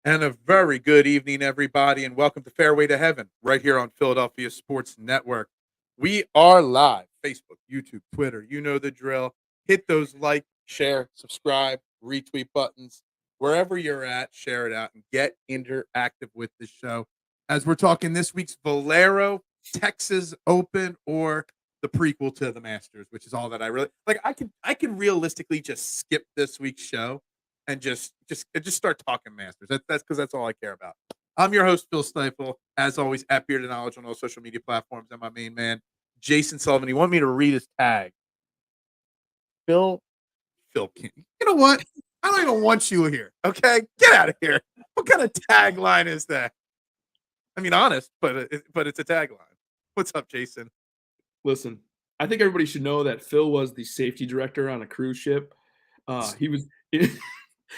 And a very good evening, everybody, and welcome to Fairway to Heaven, right here on Philadelphia Sports Network. We are live, Facebook, YouTube, Twitter. You know the drill. Hit those like, share, subscribe, retweet buttons. Wherever you're at, share it out and get interactive with the show. As we're talking this week's Valero, Texas Open, or the prequel to the Masters, which is all that I really like. I can realistically just skip this week's show and just start talking Masters. That's because that's all I care about. I'm your host, Phil Stiefel, as always, at Bearded Knowledge on all social media platforms, and my main man, Jason Sullivan. He wanted me to read his tag. Phil, Phil King. You know what? I don't even want you here. Okay, get out of here. What kind of tagline is that? I mean, honest, but it's a tagline. What's up, Jason? Listen, I think everybody should know that Phil was the safety director on a cruise ship. He was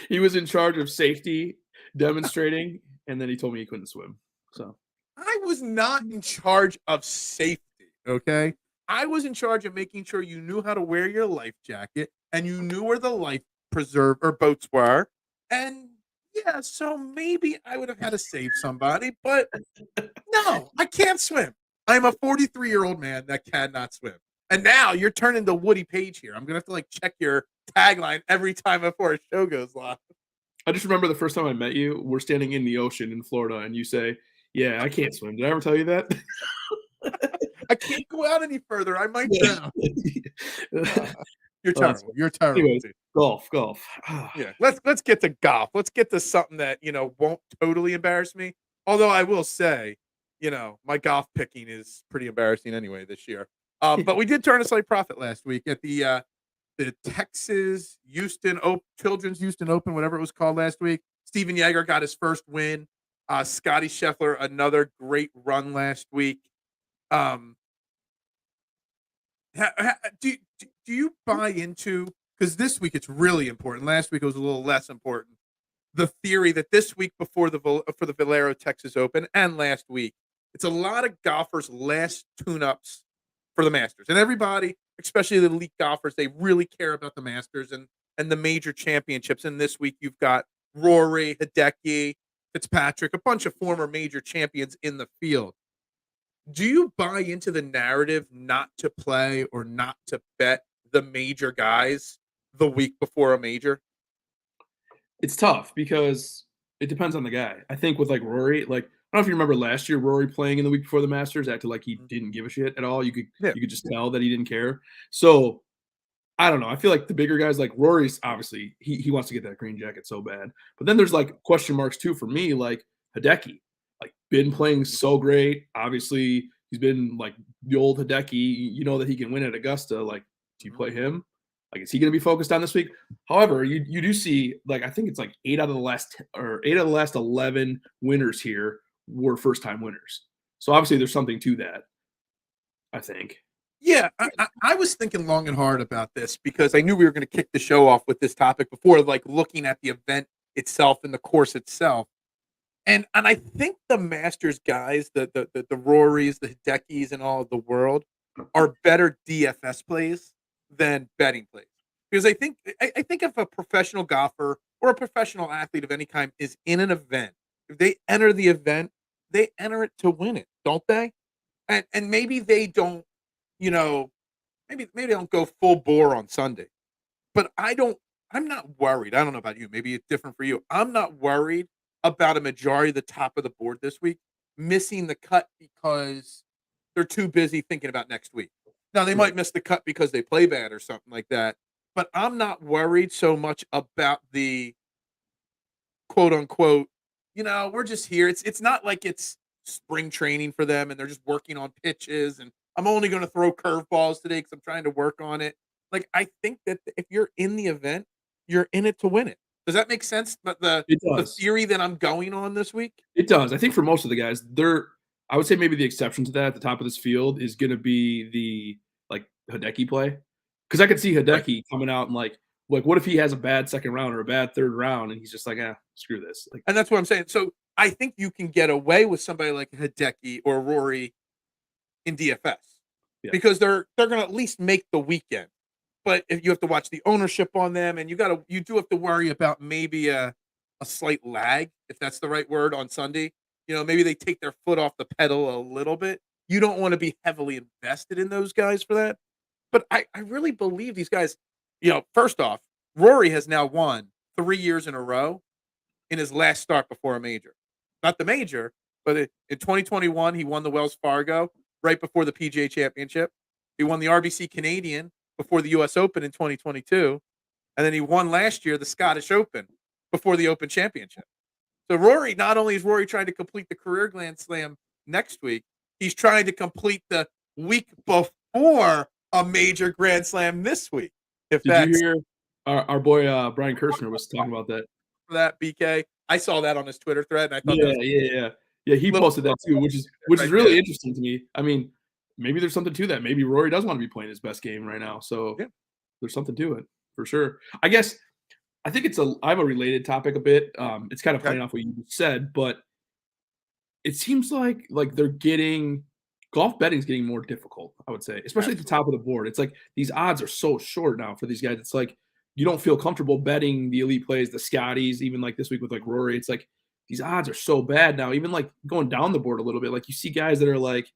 he was in charge of safety demonstrating, and then he told me he couldn't swim. So I was not in charge of safety, okay? I was in charge of making sure you knew how to wear your life jacket and you knew where the life preserve or boats were. And yeah, so maybe I would have had to save somebody, but no, I can't swim. I'm a 43-year-old man that cannot swim. And now you're turning to Woody Page here. I'm gonna have to check your tagline every time before a show goes live. I just remember the first time I met you, we're standing in the ocean in Florida, and you say, "Yeah, I can't swim." Did I ever tell you that? I can't go out any further. I might Yeah. drown. You're Oh, that's terrible. You're terrible, anyways, dude. golf. Yeah, let's get to golf. Let's get to something that won't totally embarrass me. Although I will say, my golf picking is pretty embarrassing anyway this year. But we did turn a slight profit last week at the Texas Children's Houston Open, whatever it was called last week. Steven Yeager got his first win. Scotty Scheffler, another great run last week. Um, do you buy into, because this week it's really important. Last week it was a little less important. The theory that this week for the Valero Texas Open and last week, it's a lot of golfers' last tune-ups for the Masters, and everybody, especially the elite golfers, they really care about the Masters and the major championships. And this week you've got Rory, Hideki, Fitzpatrick, a bunch of former major champions in the field. Do you buy into the narrative not to play or not to bet the major guys the week before a major? It's tough because it depends on the guy. I think with Rory, I don't know if you remember last year, Rory playing in the week before the Masters acted like he didn't give a shit at all. You could Yeah. you could just tell that he didn't care. So I don't know. I feel like the bigger guys, like Rory's, obviously he wants to get that green jacket so bad. But then there's question marks too for me, like Hideki, been playing so great. Obviously, he's been like the old Hideki. You know that he can win at Augusta. Do you play him? Is he going to be focused on this week? However, you do see I think it's 8 out of the last 11 winners here were first time winners. So obviously there's something to that, I think. Yeah, I was thinking long and hard about this because I knew we were going to kick the show off with this topic before, looking at the event itself and the course itself. And I think the Masters guys, the Rorys, the Hidekis, and all of the world are better DFS plays than betting plays. Because I think if a professional golfer or a professional athlete of any kind is in an event, if they enter the event, they enter it to win it, don't they? And maybe they don't, you know, maybe they don't go full bore on Sunday. But I'm not worried. I don't know about you. Maybe it's different for you. I'm not worried about a majority of the top of the board this week missing the cut because they're too busy thinking about next week. Now they might miss the cut because they play bad or something like that. But I'm not worried so much about the quote unquote, we're just here. It's not like it's spring training for them and they're just working on pitches and I'm only going to throw curveballs today because I'm trying to work on it. I think that if you're in the event, you're in it to win it. Does that make sense? But It the does. theory that I'm going on this week? It does. I think for most of the guys, I would say maybe the exception to that at the top of this field is going to be the Hideki play, because I could see Right. Hideki coming out and what if he has a bad second round or a bad third round and he's just screw this. And that's what I'm saying. So I think you can get away with somebody like Hideki or Rory in DFS Yeah. because they're going to at least make the weekend. But if you have to watch the ownership on them, and you do have to worry about maybe a a slight lag, if that's the right word, on Sunday. Maybe they take their foot off the pedal a little bit. You don't want to be heavily invested in those guys for that. But I really believe these guys, first off, Rory has now won 3 years in a row in his last start before a major. Not the major, but in 2021, he won the Wells Fargo right before the PGA Championship. He won the RBC Canadian before the US Open in 2022. And then he won last year the Scottish Open before the Open Championship. So Rory, not only is Rory trying to complete the career Grand Slam next week, he's trying to complete the week before a major Grand Slam this week. If Did you that's hear our boy Brian Kirshner was talking about that? for that, BK, I saw that on his Twitter thread, and I thought that Yeah, was yeah, yeah. He a little posted that too, which is right really there. interesting to me. I mean, maybe there's something to that. Maybe Rory does want to be playing his best game right now. So Yeah. there's something to it for sure. I guess I think I have a related topic a bit. It's kind of Okay. playing off what you said, but it seems like they're getting golf betting's getting more difficult, I would say, especially at the top of the board. It's like these odds are so short now for these guys. It's like you don't feel comfortable betting the elite plays, the Scotties, even like this week with like Rory. It's like these odds are so bad now. Even like going down the board a little bit, like you see guys that are like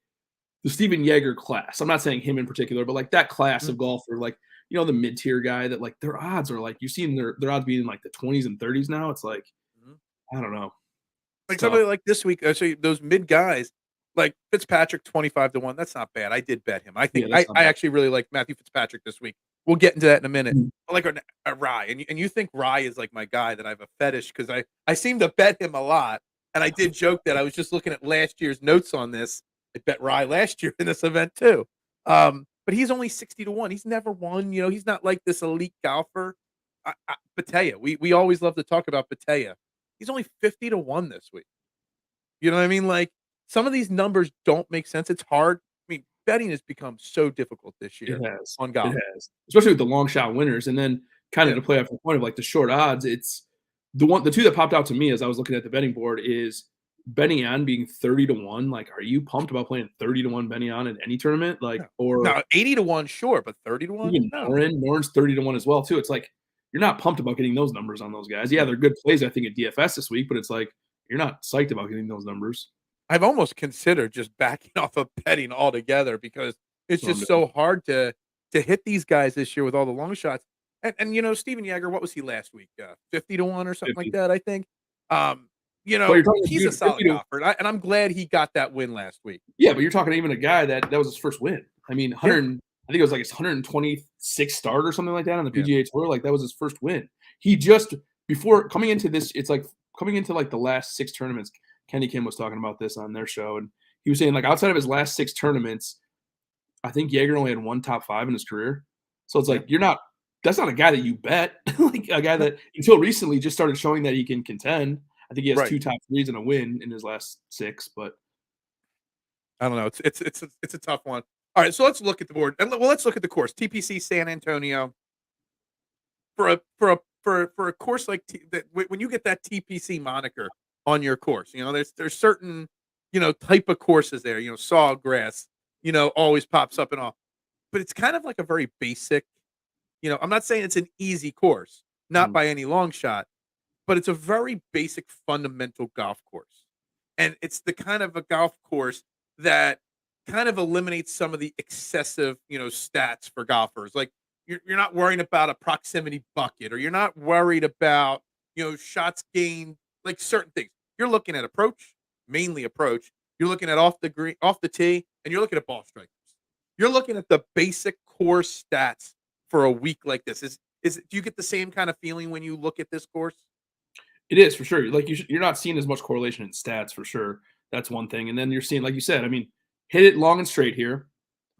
the Steven Yeager class. I'm not saying him in particular, but like that class of golfer, like the mid-tier guy that like their odds are like you've seen their odds being in like the 20s and 30s now. It's like Mhm. I don't know. It's Like tough. somebody like this week, so those mid guys, like Fitzpatrick 25-1. That's not bad. I did bet him. I think Yeah, that's not I bad. actually really like Matthew Fitzpatrick this week. We'll get into that in a minute. Mhm. I like a Rye, and you think Rye is like my guy that I have a fetish because I seem to bet him a lot, and I did joke that I was just looking at last year's notes on this. I bet Rye last year in this event too. But he's only 60-1. He's never won. He's not like this elite golfer. Patea. We always love to talk about Patea. He's only 50-1 this week. You know what I mean? Like some of these numbers don't make sense. It's hard. I mean, betting has become so difficult this It year has. on It golf. has. Especially with the long shot winners. And then kind of Yeah. to play off the point of like the short odds, it's the two that popped out to me as I was looking at the betting board is betting on being 30-1. Like, are you pumped about playing 30-1 betting on in any tournament? Like, No. or Now 80-1, sure, but 30-1? even No. Noren's 30-1 as well, too. It's like you're not pumped about getting those numbers on those guys. Yeah, they're good plays, I think, at DFS this week, but it's like you're not psyched about getting those numbers. I've almost considered just backing off of betting altogether because it's So I'm just doing so hard to hit these guys this year with all the long shots. And Steven Yeager, what was he last week? 50-1 or something like 50. that, I think. Um, But you're talking he's a dude, solid golfer, and I'm glad he got that win last week. yeah, but you're talking even a guy that was his first win. I mean, Yeah. 100 I think it was like his 126th start or something like that on the Yeah. PGA Tour. Like that was his first win. He just before coming into this, it's like coming into like the last 6 tournaments. Kenny Kim was talking about this on their show, and he was saying like outside of his last 6 tournaments, I think Yeager only had 1 top 5 in his career. So it's Yeah. like that's not a guy that you bet. Like a guy that until recently just started showing that he can contend. I think he has Right. 2 top 3s and a win in his last 6, but I don't know. It's a tough one. All right, so let's look at the board. And let's look at the course. TPC San Antonio for a course like that. When you get that TPC moniker on your course, there's certain type of courses there. Sawgrass, always pops up and all, but it's kind of like a very basic. I'm not saying it's an easy course, not mm, by any long shot, but it's a very basic fundamental golf course. And it's the kind of a golf course that kind of eliminates some of the excessive, stats for golfers. Like you're not worrying about a proximity bucket or you're not worried about, shots gained, like certain things. You're looking at approach, mainly approach. You're looking at off the green, off the tee, and you're looking at ball strikers. You're looking at the basic core stats for a week like this. Do you get the same kind of feeling when you look at this course? it is for sure. Like you're not seeing as much correlation in stats for sure. That's one thing. And then you're seeing, like you said, I mean, hit it long and straight here.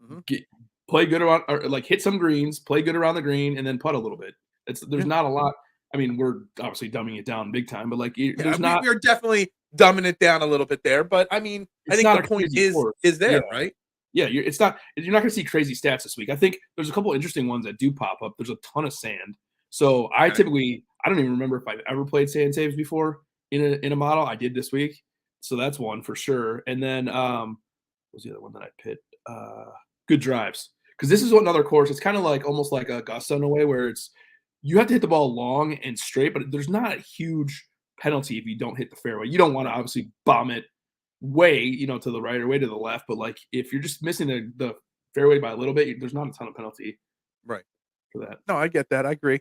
Mhm. Play good around, or like hit some greens, play good around the green, and then putt a little bit. There's Yeah. not a lot. I mean, we're obviously dumbing it down big time, but like Yeah, there's not. we are definitely dumbing it down a little bit there, but I mean, I It's think not the a point crazy is course. is Yeah, there, right? yeah. You're not going to see crazy stats this week. I think there's a couple interesting ones that do pop up. There's a ton of sand. So Okay. I don't even remember if I've ever played sand saves before in a model. I did this week, so that's one for sure. And then what was the other one that I picked? Good drives, because this is another course. It's kind of like almost like Augusta in a way where you have to hit the ball long and straight, but there's not a huge penalty if you don't hit the fairway. You don't want to obviously bomb it way, to the right or way to the left, but like if you're just missing the fairway by a little bit, there's not a ton of penalty Right. for that. No, I get that. I agree.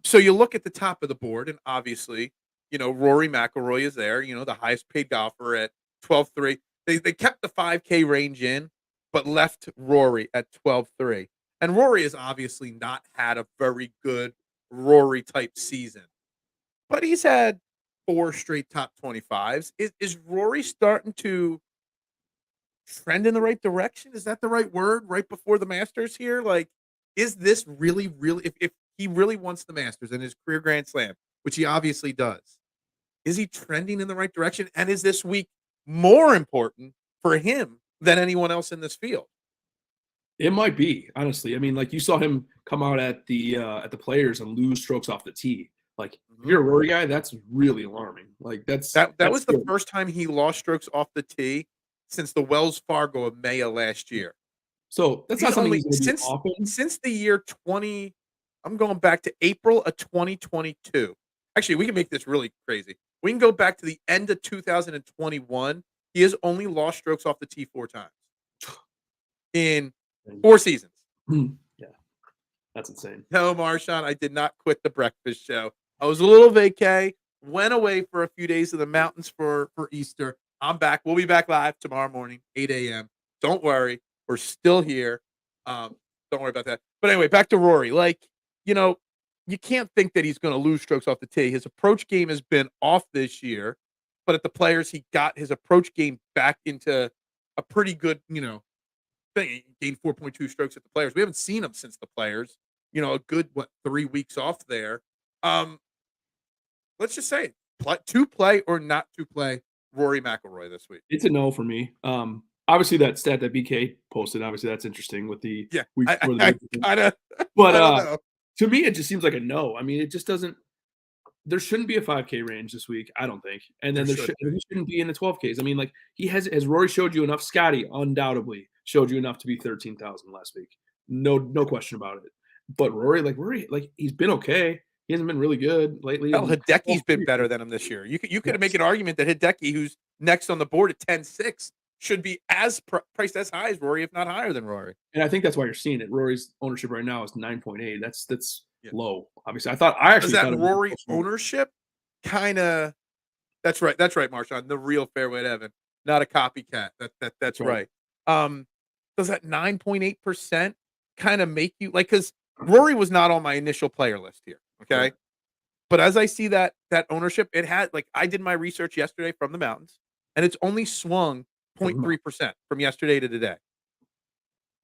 So you look at the top of the board, and obviously, Rory McIlroy is there. The highest paid golfer at 12.3. They kept the 5K range in, but left Rory at 12.3. And Rory has obviously not had a very good Rory type season, but he's had 4 straight top 25s. Is Rory starting to trend in the right direction? Is that the right word? Right before the Masters here, like, is this really, really? If he really wants the Masters and his career Grand Slam, which he obviously does, is he trending in the right direction? And is this week more important for him than anyone else in this field? It might be, honestly. I mean, like you saw him come out at the Players and lose strokes off the tee. Like if you're a Rory guy, that's really alarming. Like That that's was the first time he lost strokes off the tee since the Wells Fargo of May of last year. so that's He's not something only he's going to do often. since the year 20. I'm going back to April of 2022. Actually, we can make this really crazy. We can go back to the end of 2021. He has only lost strokes off the tee 4 times in 4 seasons. Yeah, that's insane. No, Marshawn, I did not quit the breakfast show. I was a little vacay, went away for a few days to the mountains for Easter. I'm back. We'll be back live tomorrow morning, 8 a.m. Don't worry. We're still here. Don't worry about that. But anyway, back to Rory. Like, you can't think that he's going to lose strokes off the tee. His approach game has been off this year, but at the Players, he got his approach game back into a pretty good, thing. He gained 4.2 strokes at the Players. We haven't seen him since the Players. A good 3 weeks off there. Let's just say to play or not to play Rory McIlroy this week. It's a no for me. Obviously that stat that BK posted, obviously that's interesting with the Yeah, week I before the kind of. but to me it just seems like a no. I mean, it just doesn't. There shouldn't be a 5K range this week, I don't think. And then he shouldn't be in the 12Ks. I mean, like has Rory showed you enough? Scotty undoubtedly showed you enough to be 13,000 last week. No question about it. But Rory, he's been okay. He hasn't been really good lately. Hell, Hideki's been better than him this year. You could make an argument that Hideki, who's next on the board at 10.6, should be as priced as high as Rory, if not higher than Rory. And I think that's why you're seeing it. Rory's ownership right now is 9.8. That's low. Obviously, I actually thought Rory ownership kind of. That's right, Marshawn. The real fairway to heaven, not a copycat. That's right. Does that 9.8% kind of make you like? Because Rory was not on my initial player list here. Okay. Right. But as I see that ownership, it had I did my research yesterday from the mountains, and it's only swung 0.3% from yesterday to today.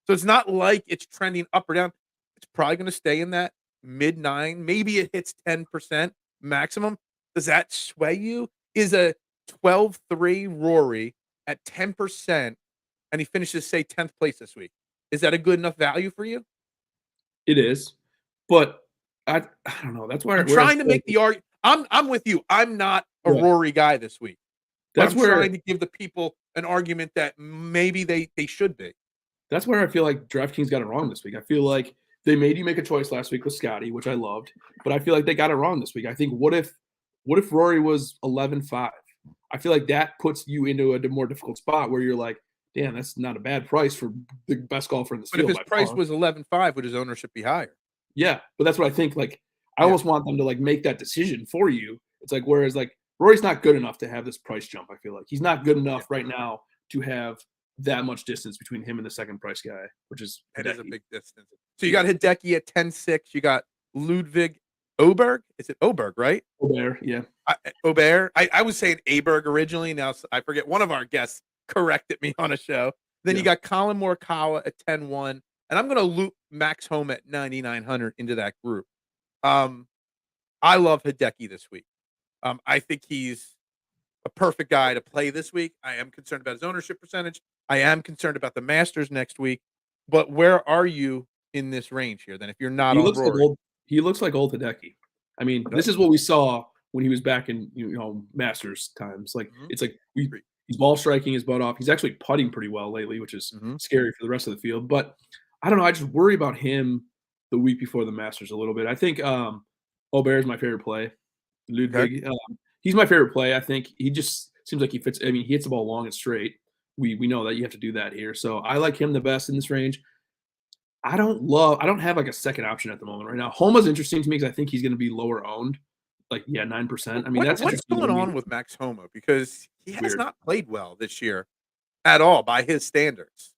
So it's not like it's trending up or down. It's probably going to stay in that mid 9. Maybe it hits 10% maximum. Does that sway you? Is a 12.3 Rory at 10%, and he finishes, say, 10th place this week? Is that a good enough value for you? It is, but I don't know. That's why I'm trying to make the argument. I'm with you. I'm not a Rory guy this week. That's where I'm trying to give the people an argument that maybe they should be. That's where I feel like DraftKings got it wrong this week. I feel like they made you make a choice last week with Scotty, which I loved, but I feel like they got it wrong this week. I think what if Rory was 11.5? I feel like that puts you into a more difficult spot where you're like, damn, that's not a bad price for the best golfer in this field. But if his price was 11.5, would his ownership be higher? Yeah, but that's what I think. Like, I almost want them to make that decision for you. It's like, whereas Rory's not good enough to have this price jump. I feel like he's not good enough right now to have that much distance between him and the second price guy, which is it is a big distance. So you got Hideki at 10.6. You got Ludwig Oberg. Is it Oberg, right? Oberg, yeah. Oberg. I was saying Aberg originally. Now I forget. One of our guests corrected me on a show. Then you got Colin Morikawa at 10.1. And I'm going to loop Max Home at 9,900 into that group. I love Hideki this week. I think he's a perfect guy to play this week. I am concerned about his ownership percentage. I am concerned about the Masters next week. But where are you in this range here? Then, if you're not on Rory? He looks like old Hideki. I mean, this is what we saw when he was back in Masters times. It's like he's ball striking his butt off. He's actually putting pretty well lately, which is scary for the rest of the field. But I don't know. I just worry about him the week before the Masters a little bit. I think Oberg is my favorite play. Ludwig, He's my favorite play. I think he just seems like he fits. I mean, he hits the ball long and straight. We know that you have to do that here. So I like him the best in this range. I don't have like a second option at the moment right now. Homa's interesting to me because I think he's going to be lower owned. Like, yeah, 9%. I mean, that's What's interesting to going me. on with Max Homa? Because he has Weird. not played well this year at all by his standards.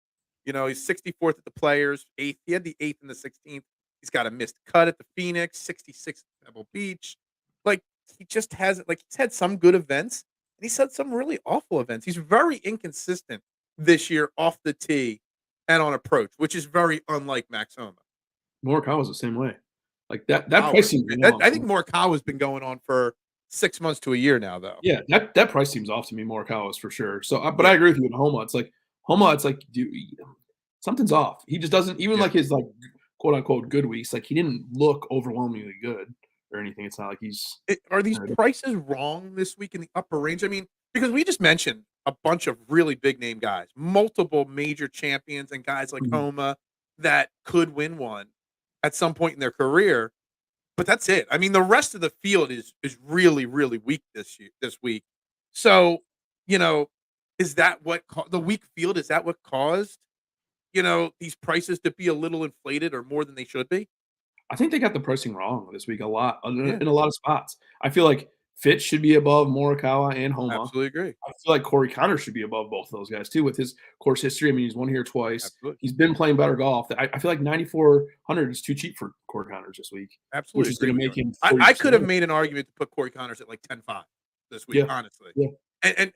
He's 64th at the Players, 8th. He had the 8th and the 16th. He's got a missed cut at the Phoenix, 66th at Pebble Beach. Like, he just hasn't, like, he's had some good events, and he's had some really awful events. He's very inconsistent this year off the tee and on approach, which is very unlike Max Homa. Morikawa's the same way. Like that Morikawa price is seems I wrong. think Morikawa's been going on for 6 months to a year now, though. Yeah, that price seems off to me, Morikawa's for sure. So, but I Yeah, agree with you with Homa. It's like Homa, it's like, dude, something's off. He just doesn't even yeah. like his like quote unquote good weeks. Like he didn't look overwhelmingly good or anything. It's not like he's. Are these prices wrong this week in the upper range? I mean, because we just mentioned a bunch of really big name guys, multiple major champions, and guys like Mhm. Homa that could win one at some point in their career. But that's it. I mean, the rest of the field is really really weak this week. So, you know, is that what the weak field? Is that what caused these prices to be a little inflated or more than they should be? I think they got the pricing wrong this week a lot Yeah, in a lot of spots. I feel like Fitz should be above Morikawa and Homa. absolutely agree. I feel like Corey Connor should be above both of those guys too with his course history. I mean, he's won here twice. Absolutely, He's been playing better golf. I feel like 9,400 is too cheap for Corey Connors this week, which absolutely is agree going to with you. make him I 40% could have better. made an argument to put Corey Connors at like 10-5 this week, Yeah, honestly. yeah.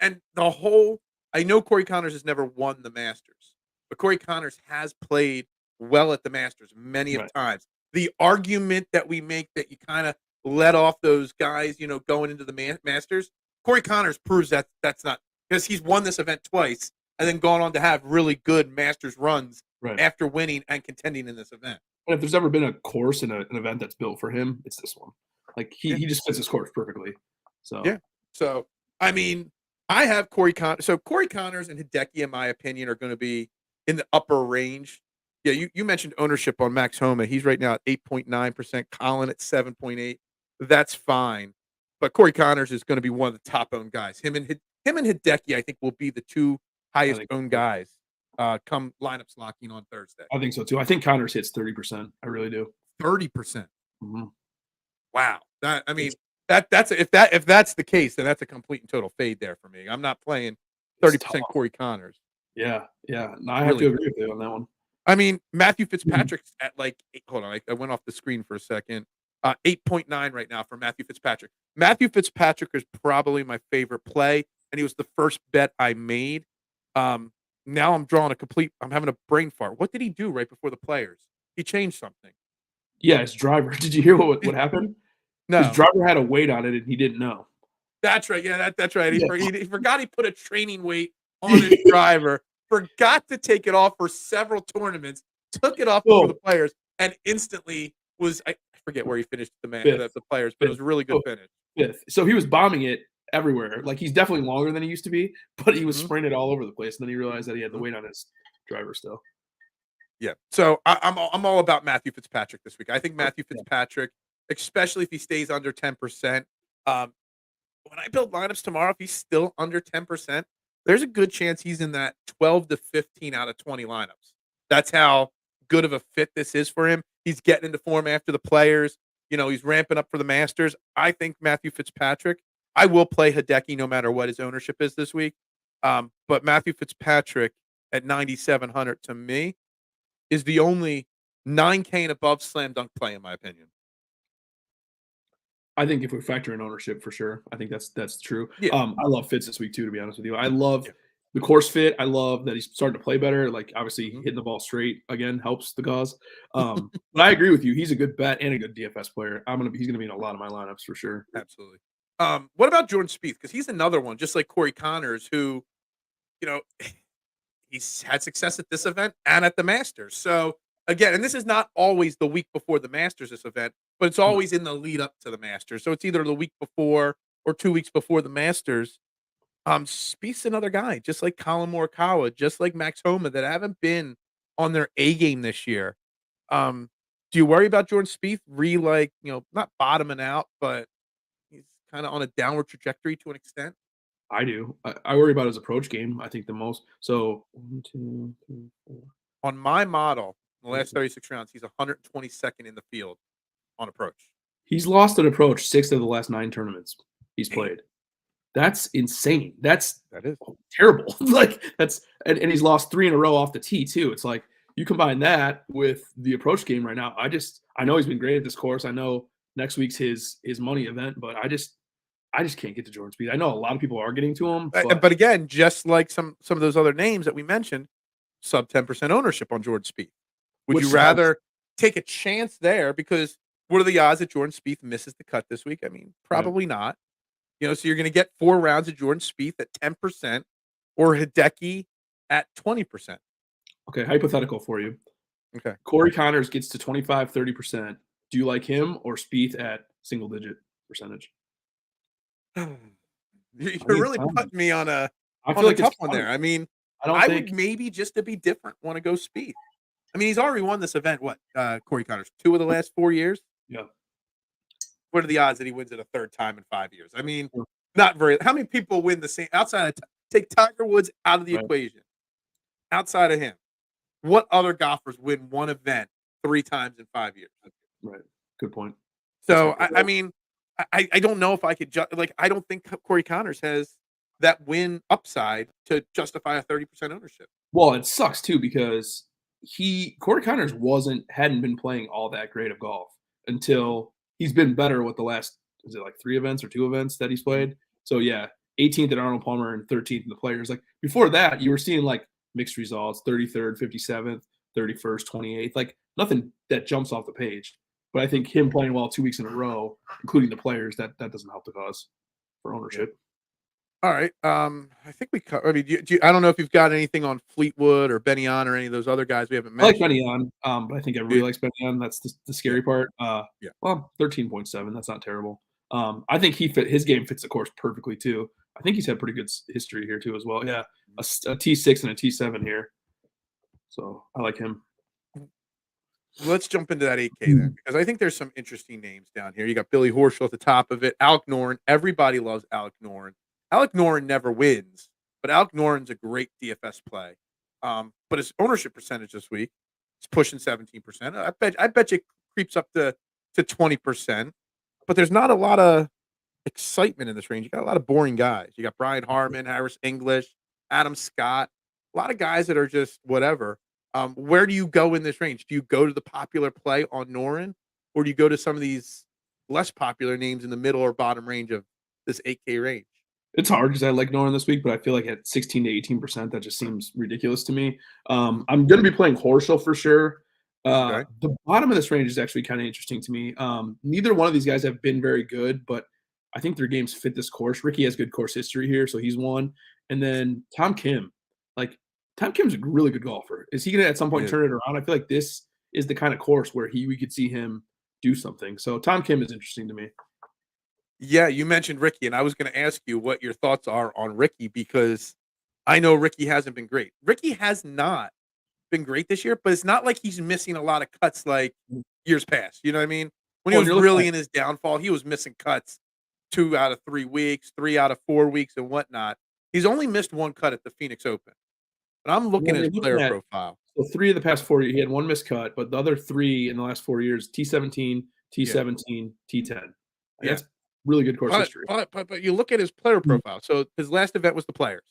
And the whole I know Corey Connors has never won the Masters, but Corey Connors has played well at the Masters many of Right. times. The argument that we make that you kind of let off those guys, going into the Masters, Corey Connors proves that that's not because he's won this event twice and then gone on to have really good Masters runs Right. after winning and contending in this event. And if there's ever been a course and an event that's built for him, it's this one. Like Yeah. he just fits this course perfectly. So Yeah. So, I mean, I have Corey So Corey Connors and Hideki, in my opinion, are going to be in the upper range. Yeah, you mentioned ownership on Max Homa. He's right now at 8.9%, Colin at 7.8. That's fine. But Corey Connors is going to be one of the top owned guys. Him and Hideki, I think, will be the two I highest think owned so. guys come lineups locking on Thursday. I think so too. I think Connors hits 30%. I really do. 30%. Mhm. Wow. That I mean, It's that's if that's the case, then that's a complete and total fade there for me. I'm not playing it's tough. 30% Corey Connors. Yeah, yeah. No, I have Really to tough. agree with you on that one. I mean, Matthew Mhm. Fitzpatrick's at like hold on, I went off the screen for a second. 8.9 right now for Matthew Fitzpatrick. Matthew Fitzpatrick is probably my favorite play, and he was the first bet I made. Um, Now I'm having a brain fart. What did he do right before the Players? He changed something. Yeah, his driver. Did you hear what happened? His No. driver had a weight on it and he didn't know. That's right. Yeah, that's right. Yeah. He forgot he put a training weight on his driver, forgot to take it off for several tournaments, took it off before the Oh, Players, and instantly I forget where he finished fifth, the Players, but it was fifth. a really good Oh, finish. fifth. So he was bombing it everywhere. Like he's definitely longer than he used to be, but he was Mhm, spraying it all over the place. And then he realized that he had the mhm. weight on his driver still. Yeah. So I'm all about Matthew Fitzpatrick this week. I think Oh, Matthew yeah. Fitzpatrick, especially if he stays under 10%. Um, when I build lineups tomorrow, if he's still under 10%, there's a good chance he's in that 12 to 15 out of 20 lineups. That's how good of a fit this is for him. He's getting into form after the Players. He's ramping up for the Masters. I think Matthew Fitzpatrick, I will play Hideki no matter what his ownership is this week. But Matthew Fitzpatrick at 9,700 to me is the only 9K and above slam dunk play, in my opinion. I think if we factor in ownership for sure, I think that's true. Yeah. I love Fitz this week too, to be honest with you. I love Yeah. the course fit. I love that he's starting to play better. Like obviously Mhm. hitting the ball straight again helps the cause. But I agree with you. He's a good bet and a good DFS player. He's gonna be in a lot of my lineups for sure. Absolutely. What about Jordan Spieth? Because he's another one, just like Corey Connors, who, you know, he's had success at this event and at the Masters. So again, and this is not always the week before the Masters, this event, but it's No. always in the lead up to the Masters. So it's either the week before or 2 weeks before the Masters. Spieth's another guy, just like Colin Morikawa, just like Max Homa, that haven't been on their A game this year. Do you worry about Jordan Spieth not bottoming out, but he's kind of on a downward trajectory to an extent? I do. I worry about his approach game, I think, the most. So 1, 2, 3, 4. On my model, in the last 36 rounds, he's 122nd in the field on approach. He's lost an approach 6 of the last 9 tournaments he's Damn. played. That's insane. That's That is. terrible. Like, that's and he's lost 3 in a row off the tee too. It's like, you combine that with the approach game right now. I know he's been great at this course. I know next week's his money event, but I just can't get to Jordan Spieth. I know a lot of people are getting to him, But again, just like some of those other names that we mentioned, sub 10% ownership on Jordan Spieth. Would you rather take a chance there? Because what are the odds that Jordan Spieth misses the cut this week? I mean, probably not. You know, so you're going to get 4 rounds of Jordan Spieth at 10% or Hideki at 20%. Okay, hypothetical for you. Okay. Corey Connors gets to 25, 30%. Do you like him or Spieth at single digit percentage? You're think really it's putting me on a I feel like tough it's one there. I mean, I don't I think would maybe just to be different want to go Spieth. I mean, he's already won this event. What, Corey Connors, 2 of the last 4 years? yeah. What are the odds that he wins it a third time in 5 years? I mean, Sure. not very. How many people win the same outside of take Tiger Woods out of the Right. equation? Outside of him, what other golfers win one event 3 times in 5 years? Right. Good point. So That's I mean, I don't know if I could like I don't think Corey Connors has that win upside to justify a 30% ownership. Well, it sucks too because Corey Connors hadn't been playing all that great of golf until he's been better with the last, is it like 3 events or 2 events that he's played? So yeah, 18th at Arnold Palmer and 13th in the Players. Like, before that, you were seeing like mixed results, 33rd, 57th, 31st, 28th, like nothing that jumps off the page. But I think him playing well 2 weeks in a row, including the Players, that doesn't help the cause for ownership. All right. I think we I mean, I don't know if you've got anything on Fleetwood or Benyon or any of those other guys we haven't I like mentioned. Benyon, but I think everybody likes Benyon. That's the scary part. Yeah. Well, 13.7, that's not terrible. I think his game fits the course perfectly too. I think he's had pretty good history here too as well. Yeah, a T6 and a T7 here. So I like him. Let's jump into that 8K then, because I think there's some interesting names down here. You got Billy Horschel at the top of it. Alec Noren. Everybody loves Alec Noren. Alec Noren never wins, but Alec Noren's a great DFS play. But his ownership percentage this week is pushing 17%. I bet you creeps up to 20%. But there's not a lot of excitement in this range. You got a lot of boring guys. You got Brian Harmon, Harris English, Adam Scott, a lot of guys that are just whatever. Where do you go in this range? Do you go to the popular play on Noren, or do you go to some of these less popular names in the middle or bottom range of this 8K range? It's hard because I like Noren this week, but I feel like at 16 to 18%, that just seems ridiculous to me. I'm going to be playing Horschel for sure. Okay. The bottom of this range is actually kind of interesting to me. Neither one of these guys have been very good, but I think their games fit this course. Ricky has good course history here, so he's one. And then Tom Kim. Like, Tom Kim's a really good golfer. Is he going to at some point turn it around? I feel like this is the kind of course where we could see him do something. So Tom Kim is interesting to me. Yeah, you mentioned Ricky, and I was going to ask you what your thoughts are on Ricky because I know Ricky hasn't been great. Ricky has not been great this year, but it's not like he's missing a lot of cuts like years past. You know what I mean? When he was really in his downfall, he was missing cuts 2 out of 3 weeks, 3 out of 4 weeks, and whatnot. He's only missed 1 cut at the Phoenix Open. But I'm looking at his player profile. So 3 of the past 4 years, he had 1 missed cut, but the other 3 in the last 4 years, T17, T17, T10. That's really good course history. But you look at his player profile. So his last event was the Players.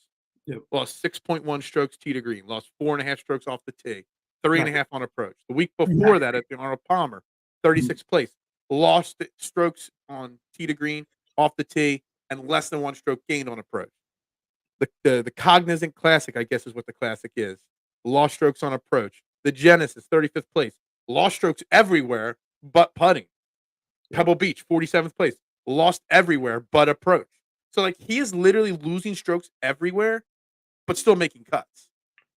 Yep. Lost 6.1 strokes tee to green. Lost 4.5 strokes off the tee. 3.5 on approach. The week before that at the Arnold Palmer, 36th place. Lost strokes on tee to green, off the tee, and less than 1 stroke gained on approach. The Cognizant Classic, I guess, is what the Classic is. Lost strokes on approach. The Genesis, 35th place. Lost strokes everywhere but putting. Pebble Beach, 47th place. Lost everywhere but approach. So, like, he is literally losing strokes everywhere, but still making cuts.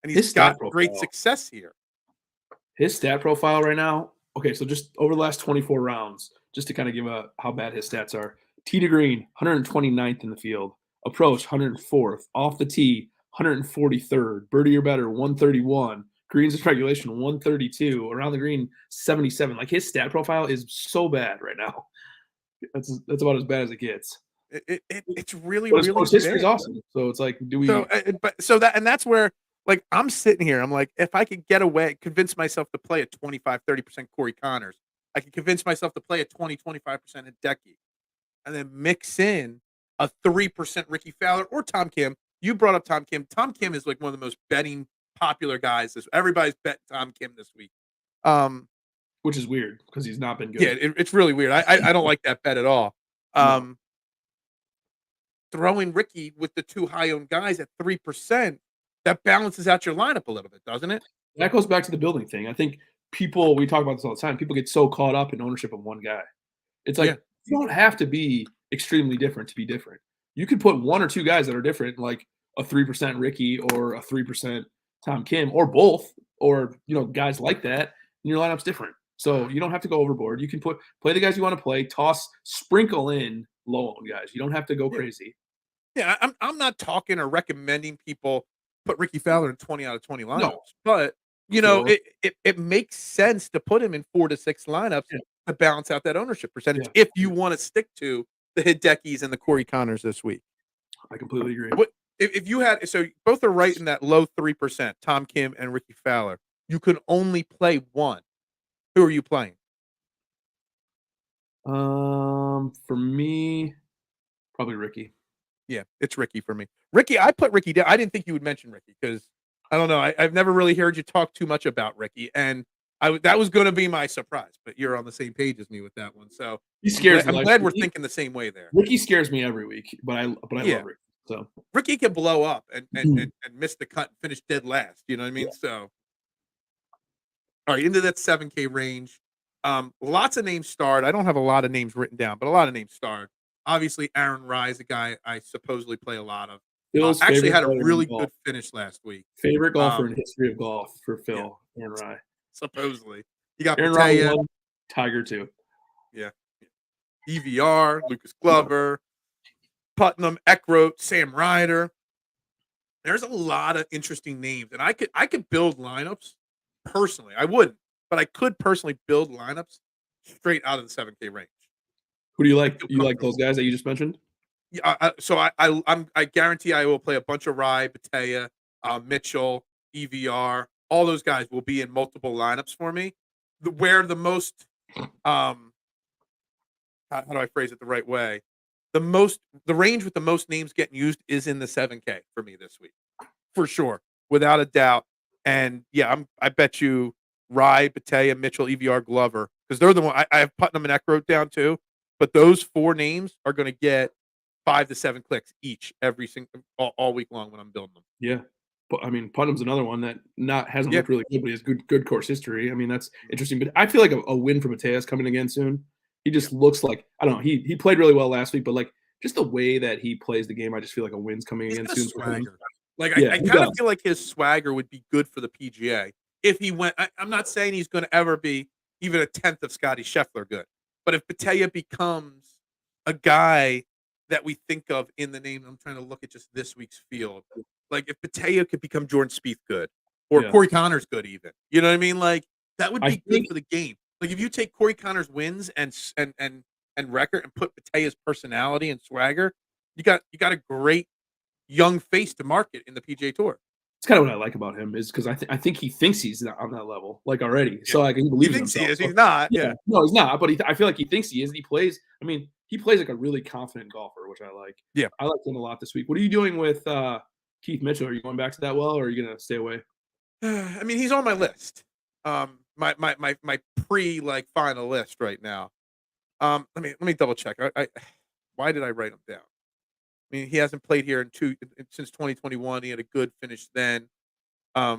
And he's got great success here. His stat profile right now, okay, so just over the last 24 rounds, just to kind of give how bad his stats are. Tee to green, 129th in the field. Approach, 104th. Off the tee, 143rd. Birdie or better, 131. Greens in regulation, 132. Around the green, 77. Like, his stat profile is so bad right now. That's about as bad as it gets. It's really, But his really course history is fair. awesome. So it's like, do we? That's where like I'm sitting here. I'm like, if I could get away, convince myself to play at 25-30% Corey Connors, I could convince myself to play at 20-25% Hideki, and then mix in a 3% Ricky Fowler or Tom Kim. You brought up Tom Kim. Tom Kim is like one of the most betting popular guys. Everybody's bet Tom Kim this week. Which is weird because he's not been good. Yeah, it's really weird. I don't like that bet at all. No. Throwing Ricky with the two high-owned guys at 3%, that balances out your lineup a little bit, doesn't it? That goes back to the building thing. I think we talk about this all the time. People get so caught up in ownership of one guy. It's like Yeah. you don't have to be extremely different to be different. You could put one or two guys that are different, like a 3% Ricky or a 3% Tom Kim, or both, or guys like that, and your lineup's different. So you don't have to go overboard. You can play the guys you want to play, sprinkle in low owned guys. You don't have to go crazy. Yeah, I'm not talking or recommending people put Ricky Fowler in 20 out of 20 lineups, No. but Sure. it makes sense to put him in 4 to 6 lineups to balance out that ownership percentage if you want to stick to the Hidekis and the Corey Connors this week. I completely agree. What if you had both are right in that low 3%, Tom Kim and Ricky Fowler. You could only play one. Who are you playing? For me, probably Ricky. Yeah, it's Ricky for me. Ricky, I put Ricky down. I didn't think you would mention Ricky because I don't know. I've never really heard you talk too much about Ricky, and that was going to be my surprise. But you're on the same page as me with that one, so He scares I'm me. glad we're thinking the same way there. Ricky scares me every week, but I love Ricky. So Ricky can blow up and miss the cut and finish dead last. You know what I mean? Yeah. So all right, into that 7K range. Lots of names starred. I don't have a lot of names written down, but a lot of names starred. Obviously, Aaron Rye's a guy I supposedly play a lot of. Phil's Actually had a favorite really golf. good finish last week. Favorite golfer in history of golf for Phil, Aaron Rye. Supposedly. You got Aaron Rye Pataya. 1, Tiger 2. Yeah. EVR, Lucas Glover, Putnam, Eckroat, Sam Ryder. There's a lot of interesting names, and I could build lineups personally. I wouldn't, but I could personally build lineups straight out of the 7K range. Who do you like? You like those guys that you just mentioned? Yeah, I guarantee I will play a bunch of Rye, Pataya, Mitchell, EVR. All those guys will be in multiple lineups for me. Where the most, how do I phrase it the right way? The range with the most names getting used is in the 7K for me this week, for sure, without a doubt. And yeah, I bet you Rye, Pataya, Mitchell, EVR, Glover, because they're the one I have Putnam and Eckroat down too. But those 4 names are going to get 5 to 7 clicks each every single all week long when I'm building them. Yeah. But I mean, Putnam's another one that hasn't looked really good, but he has good course history. I mean, that's interesting. But I feel like a win for Mateus coming again soon. He just looks like, I don't know, he played really well last week, but like just the way that he plays the game, I just feel like a win's coming again soon. Swagger. Like I kind of feel like his swagger would be good for the PGA if he went. I'm not saying he's going to ever be even a tenth of Scotty Scheffler good, but if Pataya becomes a guy that we think of in the name, I'm trying to look at just this week's field. Like if Pataya could become Jordan Spieth good, or Corey Connors good, even, you know what I mean? Like that would be good for the game. Like if you take Corey Connors' wins and record and put Pataya's personality and swagger, you got a great young face to market in the PGA Tour. It's kind of what I like about him is because I think he thinks he's on that level, like already. So like he believes thinks himself. He is. He's not. Yeah. No, he's not. But I feel like he thinks he is. And he plays. I mean, he plays like a really confident golfer, which I like. Yeah, I like him a lot this week. What are you doing with Keith Mitchell? Are you going back to that well, or are you gonna stay away? I mean, he's on my list. My pre final list right now. Let me double check. Why did I write him down? I mean, he hasn't played here since 2021. He had a good finish then. I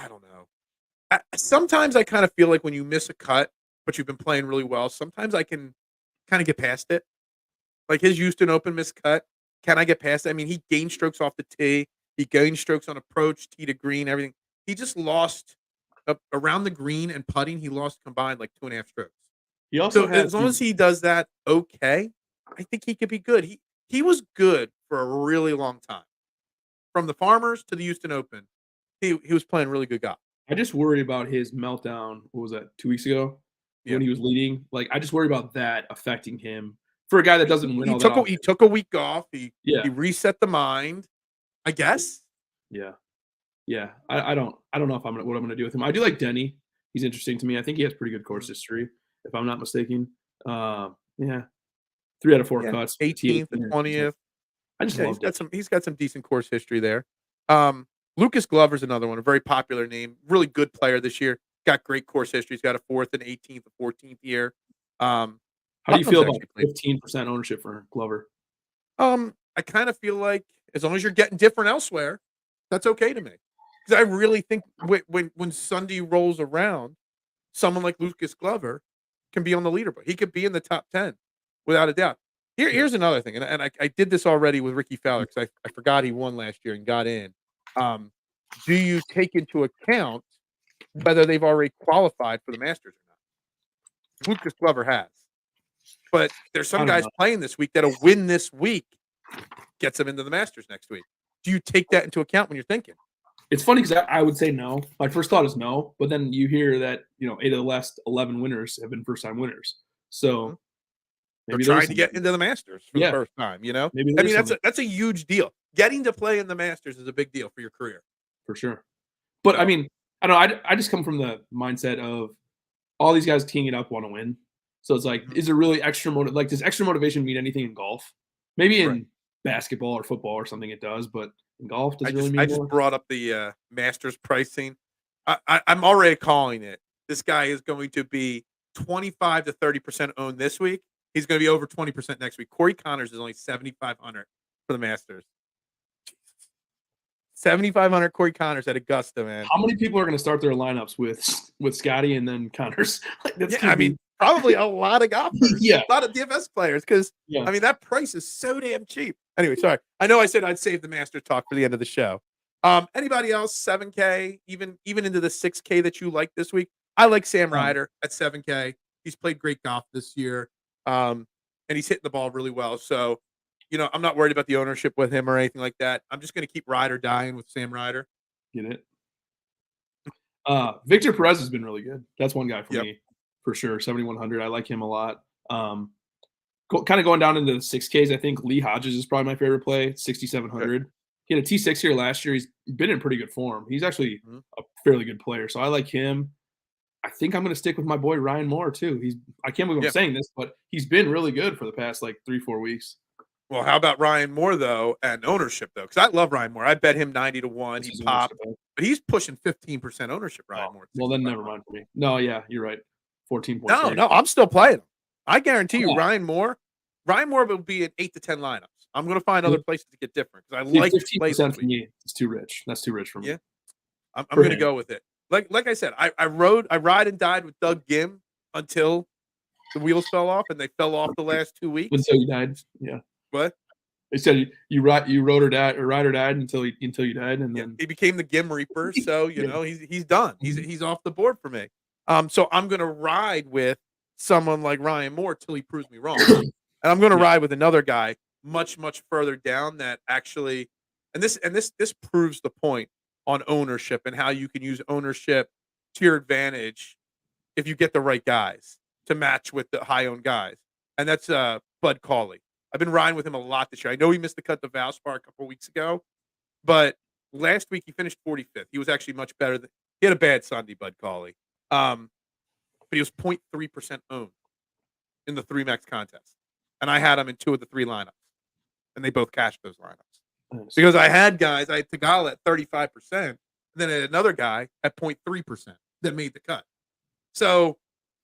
don't know. Sometimes I kind of feel like when you miss a cut, but you've been playing really well, sometimes I can kind of get past it. Like his Houston Open miscut, can I get past it? I mean, he gained strokes off the tee. He gained strokes on approach, tee to green, everything. He just lost around the green and putting. He lost combined like 2.5 strokes. He also as long as he does that, okay, I think he could be good. He was good for a really long time. From the Farmers to the Houston Open, he was playing really good golf. I just worry about his meltdown. What was that, 2 weeks ago? When he was leading? Like, I just worry about that affecting him for a guy that doesn't win all that often. He took a week off. He Yeah. reset the mind, I guess. Yeah. Yeah. I don't know if what I'm gonna do with him. I do like Denny. He's interesting to me. I think he has pretty good course history, if I'm not mistaken. Yeah. 3 out of 4 cuts. 18th and 20th. I just love it. He's got some decent course history there. Lucas Glover's another one, a very popular name, really good player this year. Got great course history. He's got a 4th and 18th, and 14th year. How do you feel about 15% ownership for Glover? I kind of feel like as long as you're getting different elsewhere, that's okay to me. Because I really think when Sunday rolls around, someone like Lucas Glover can be on the leaderboard. He could be in the top 10 without a doubt. Here's another thing, and I did this already with Ricky Fowler because I forgot he won last year and got in. Do you take into account whether they've already qualified for the Masters or not? Lucas Glover has. But there's some guys playing this week that'll win this week, gets them into the Masters next week. Do you take that into account when you're thinking? It's funny because I would say no. My first thought is no, but then you hear that 8 of the last 11 winners have been first-time winners. So maybe they're trying to get into the Masters for the first time. Maybe I mean that's a huge deal. Getting to play in the Masters is a big deal for your career, for sure. But I mean, I don't know. I just come from the mindset of all these guys teeing it up want to win. So it's like, is there really extra motive? Like, does extra motivation mean anything in golf? Maybe in basketball or football or something it does, but in golf, does it really mean I just brought up the Masters pricing. I'm already calling it. This guy is going to be 25 to 30% owned this week. He's going to be over 20% next week. Corey Connors is only 7,500 for the Masters. 7,500 Corey Connors at Augusta, man. How many people are going to start their lineups with Scotty and then Connors? I mean, probably a lot of golfers. Yeah. A lot of DFS players because, I mean, that price is so damn cheap. Anyway, sorry. I know I said I'd save the Masters talk for the end of the show. Anybody else, 7K, even into the 6K that you like this week? I like Sam Ryder at 7K. He's played great golf this year, and he's hitting the ball really well. So, I'm not worried about the ownership with him or anything like that. I'm just going to keep ride or dying with Sam Ryder. Get it? Victor Perez has been really good. That's one guy for me, for sure. 7,100. I like him a lot. Kind of going down into the 6Ks, I think Lee Hodges is probably my favorite play, 6,700. He had a T6 here last year. He's been in pretty good form. He's actually a fairly good player, so I like him. I think I'm going to stick with my boy Ryan Moore, too. I can't believe I'm saying this, but he's been really good for the past, 3-4 weeks. Well, how about Ryan Moore, though, and ownership, though? Because I love Ryan Moore. I bet him 90 to 1. He popped. But he's pushing 15% ownership, Ryan Moore. Well, then never mind for me. No, yeah, you're right. 14 points. No, I'm still playing him. I guarantee you, Ryan Moore will be in 8 to 10 lineups. I'm going to find other places to get different because I like 15% for me. It's too rich. That's too rich for me. Yeah, I'm going to go with it. Like I said, I ride and died with Doug Gim until the wheels fell off, and they fell off the last 2 weeks. Until you died. Yeah. What? They said you ride or died until you died, and then he became the Gim Reaper. So he's done. He's off the board for me. So I'm going to ride with someone like Ryan Moore till he proves me wrong, and I'm going to ride with another guy much further down that actually, and this proves the point on ownership and how you can use ownership to your advantage if you get the right guys to match with the high owned guys, and that's Bud Cauley. I've been riding with him a lot this year. I know he missed the cut to Valspar a couple of weeks ago, but last week he finished 45th. He was actually much better he had a bad Sunday, Bud Cauley. But he was 0.3% owned in the 3 max contest. And I had him in 2 of the 3 lineups. And they both cashed those lineups. Nice. Because I had Tagala at 35%, and then I had another guy at 0.3% that made the cut. So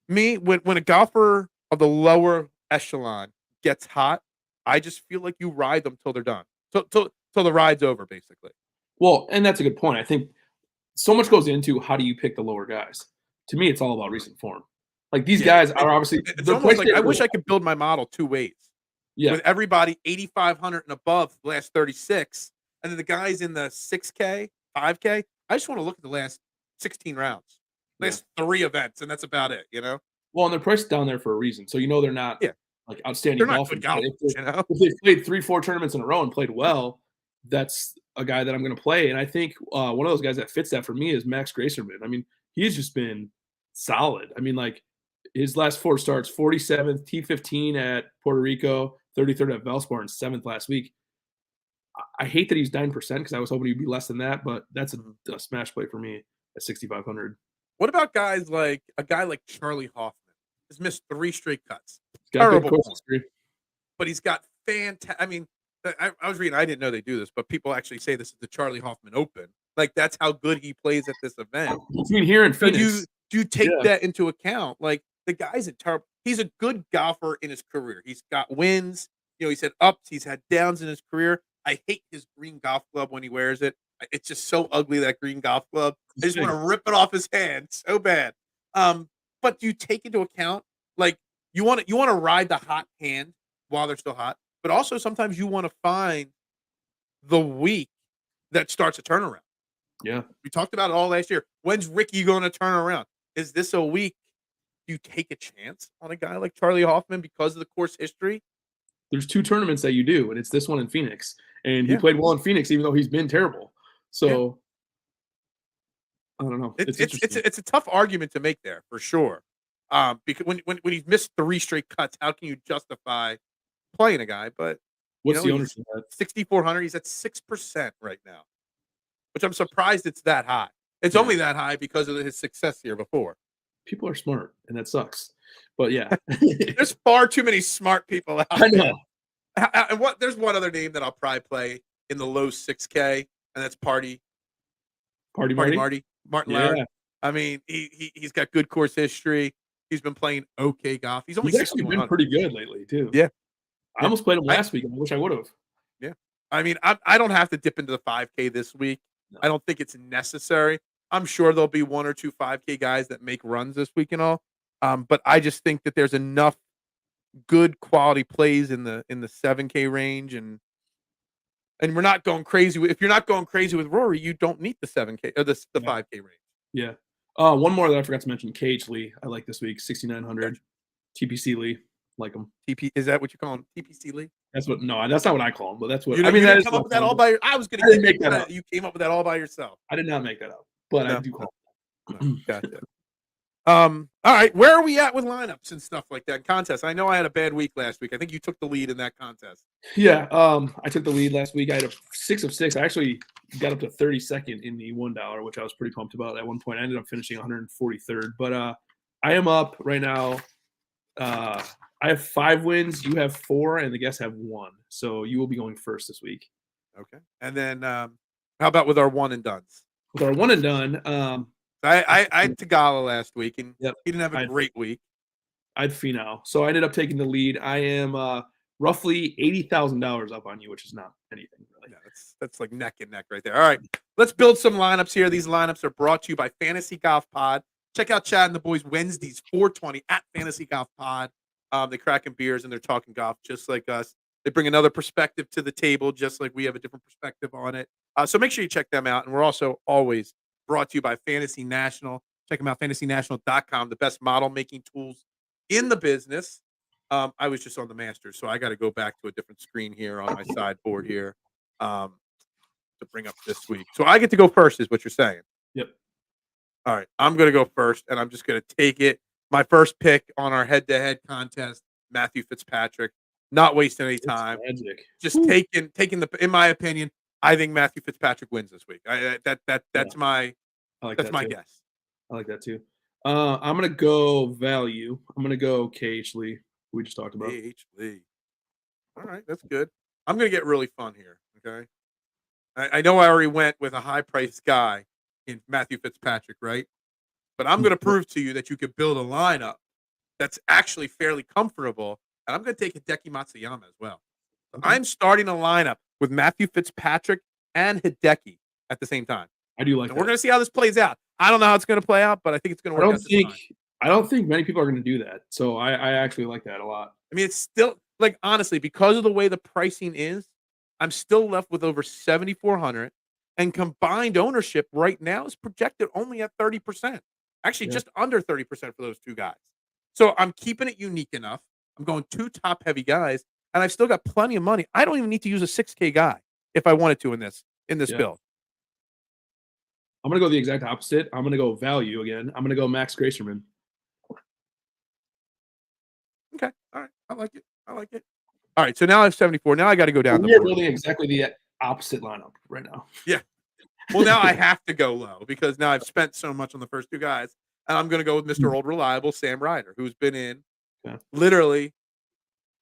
when a golfer of the lower echelon gets hot, I just feel like you ride them till they're done. Till the ride's over, basically. Well, and that's a good point. I think so much goes into how do you pick the lower guys. To me, it's all about recent form. Like these guys are obviously. It's almost like I wish I could build my model 2 ways. Yeah. With everybody 8,500 and above the last 36, and then the guys in the 6K, 5K. I just want to look at the last 16 rounds, last 3 events, and that's about it. Well, and they're priced down there for a reason, so they're not. Yeah. Like outstanding golfers. If they played 3-4 tournaments in a row and played well, that's a guy that I'm going to play. And I think one of those guys that fits that for me is Max Gracerman. I mean, he's just been solid. I mean, his last 4 starts: 47th, T15 at Puerto Rico, 33rd at Valspar, and 7th last week. I hate that he's 9% because I was hoping he'd be less than that, but that's a smash play for me at 6,500. What about guys like a guy like Charlie Hoffman? Has missed 3 straight cuts. He's got good Terrible course form, history. but he's got fantastic. I mean, I was reading. I didn't know they do this, but people actually say this is the Charlie Hoffman Open. Like that's how good he plays at this event. Between here and So Phoenix, do you take yeah. that into account? Like the guy's a terrible. He's a good golfer in his career. He's got wins. You know, he's had ups. He's had downs in his career. I hate his green golf club when he wears it. It's just so ugly, that green golf club. I just want to rip it off his hand so bad. But do you take into account, like, you want to ride the hot hand while they're still hot, but also sometimes you want to find the week that starts a turnaround. Yeah. We talked about it all last year. When's Ricky going to turn around? Is this a week you take a chance on a guy like Charlie Hoffman because of the course history? There's 2 tournaments that you do, and it's this one in Phoenix. And he Yeah. played well in Phoenix, even though he's been terrible. So I don't know. It's a tough argument to make there for sure. Because when he's missed 3 straight cuts, how can you justify playing a guy? But What's the ownership at? 6,400. He's at 6% right now, which I'm surprised it's that high. It's only that high because of his success here before. People are smart, and that sucks. But yeah, There's far too many smart people out I there. know. And there's one other name that I'll probably play in the low 6K, and that's Martin Lowry. Yeah. I mean, he's got good course history. He's been playing okay golf. He's only actually been pretty good lately too. Yeah. I almost played him last week, and I wish I would have. Yeah. I mean, I don't have to dip into the 5K this week. No. I don't think it's necessary. I'm sure there'll be 1 or 2 5K guys that make runs this week and all. But I just think that there's enough good quality plays in the 7K range, and we're not going crazy. If you're not going crazy with Rory, you don't need the 7K or the 5K range. Yeah. One more that I forgot to mention, KH Lee. I like this week, 6,900. Gotcha. TPC Lee, like him. Is that what you call him? TPC Lee? That's not what I call him, but that's what You I mean. You That didn't is come up with that fun. all by. I was going I didn't make that up. You came up with that all by yourself. I did not make that up, but No. I do call Gotcha. All right. Where are we at with lineups and stuff like that? Contests. I know I had a bad week last week. I think you took the lead in that contest. Yeah. I took the lead last week. I had a 6 of 6. I actually got up to 32nd in the $1, which I was pretty pumped about. At one point, I ended up finishing 143rd. But I am up right now. I have 5 wins. You have 4, and the guests have 1. So you will be going first this week. Okay. And then how about with our one and dones? With our one and done, I had Tagala last week, and Yep. he didn't have a great week. I had Finau. So I ended up taking the lead. I am roughly $80,000 up on you, which is not anything really. Yeah, that's like neck and neck right there. All right, let's build some lineups here. These lineups are brought to you by Fantasy Golf Pod. Check out Chad and the boys Wednesdays 4:20 at Fantasy Golf Pod. They're cracking beers and they're talking golf just like us. They bring another perspective to the table, just like we have a different perspective on it. So make sure you check them out. And we're also always brought to you by Fantasy National. Check them out, fantasynational.com, the best model making tools in the business. I was just on the Masters, so I got to go back to a different screen here on my sideboard here to bring up this week. So I get to go first, is what you're saying. Yep. All right, I'm going to go first, and I'm just going to take it. My first pick on our head-to-head contest, Matthew Fitzpatrick. Not wasting any time. Just taking the. In my opinion, I think Matthew Fitzpatrick wins this week. That's my guess. I like that too. I'm gonna go value. I'm gonna go KH Lee. We just talked about KH Lee. All right, that's good. I'm gonna get really fun here. Okay, I know I already went with a high-priced guy in Matthew Fitzpatrick, right? But I'm gonna prove to you that you could build a lineup that's actually fairly comfortable. And I'm going to take Hideki Matsuyama as well. So I'm starting a lineup with Matthew Fitzpatrick and Hideki at the same time. I do like that. We're going to see how this plays out. I don't know how it's going to play out, but I think it's going to work out. I don't think many people are going to do that. So I actually like that a lot. I mean, it's still, like, honestly, because of the way the pricing is, I'm still left with over 7,400. And combined ownership right now is projected only at 30%. Actually, just under 30% for those two guys. So I'm keeping it unique enough. I'm going 2 top-heavy guys, and I've still got plenty of money. I don't even need to use a 6K guy if I wanted to in this build. I'm going to go the exact opposite. I'm going to go value again. I'm going to go Max Grayserman. Okay. All right. I like it. I like it. All right. So now I have 74. Now I got to go down the We are board. building exactly the opposite lineup right now. Yeah. Well, now I have to go low because now I've spent so much on the first two guys, and I'm going to go with Mr. Old Reliable, Sam Ryder, who's been in literally.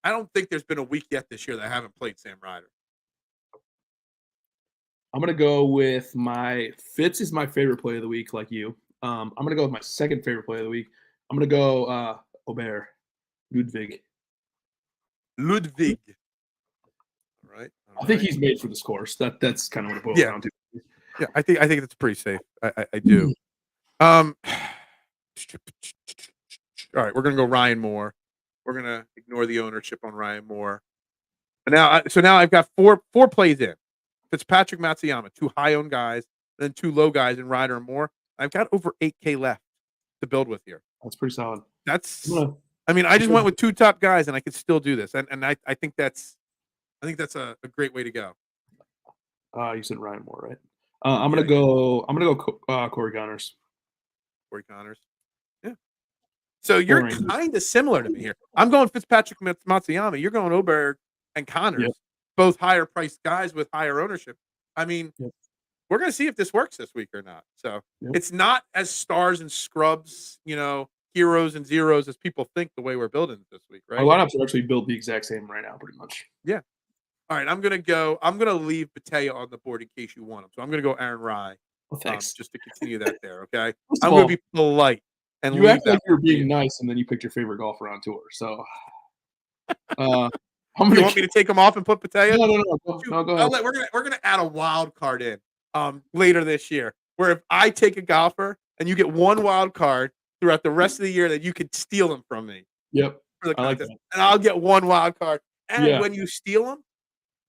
I don't think there's been a week yet this year that I haven't played Sam Ryder. I'm gonna go with my Fitz is my favorite play of the week, like you. I'm gonna go with my second favorite play of the week. I'm gonna go Aubert, Ludwig. Ludwig. All right. I think he's made for this course. That's kind of what it boils down to. Yeah, I think that's pretty safe. I do. All right, we're gonna go Ryan Moore. We're gonna ignore the ownership on Ryan Moore. And now I've got four plays in. Fitzpatrick, Matsuyama, two high owned guys, and then two low guys in Ryder and Moore. I've got over 8K left to build with here. That's pretty solid. I mean, I just went with two top guys, and I could still do this. And I think that's a great way to go. You said Ryan Moore, right? I'm gonna go Corey Connors. Corey Connors. Yeah. So you're kind of similar to me here. I'm going Fitzpatrick, Matsuyama. You're going Oberg and Connors, both higher priced guys with higher ownership. I mean, we're going to see if this works this week or not. So it's not as stars and scrubs, heroes and zeros as people think the way we're building it this week, right? Our lineups are actually built the exact same right now, pretty much. Yeah. All right, I'm gonna leave Batella on the board in case you want him. So I'm gonna go Aaron Rye. Well, thanks. Just to continue that there, okay? I'm gonna be polite and you act like you're being nice, and then you picked your favorite golfer on tour. So, you want me to take him off and put Batella? No, go ahead. We're gonna add a wild card in later this year, where if I take a golfer and you get one wild card throughout the rest of the year, that you could steal him from me. Yep. For the contest, and I'll get one wild card. And when you steal him,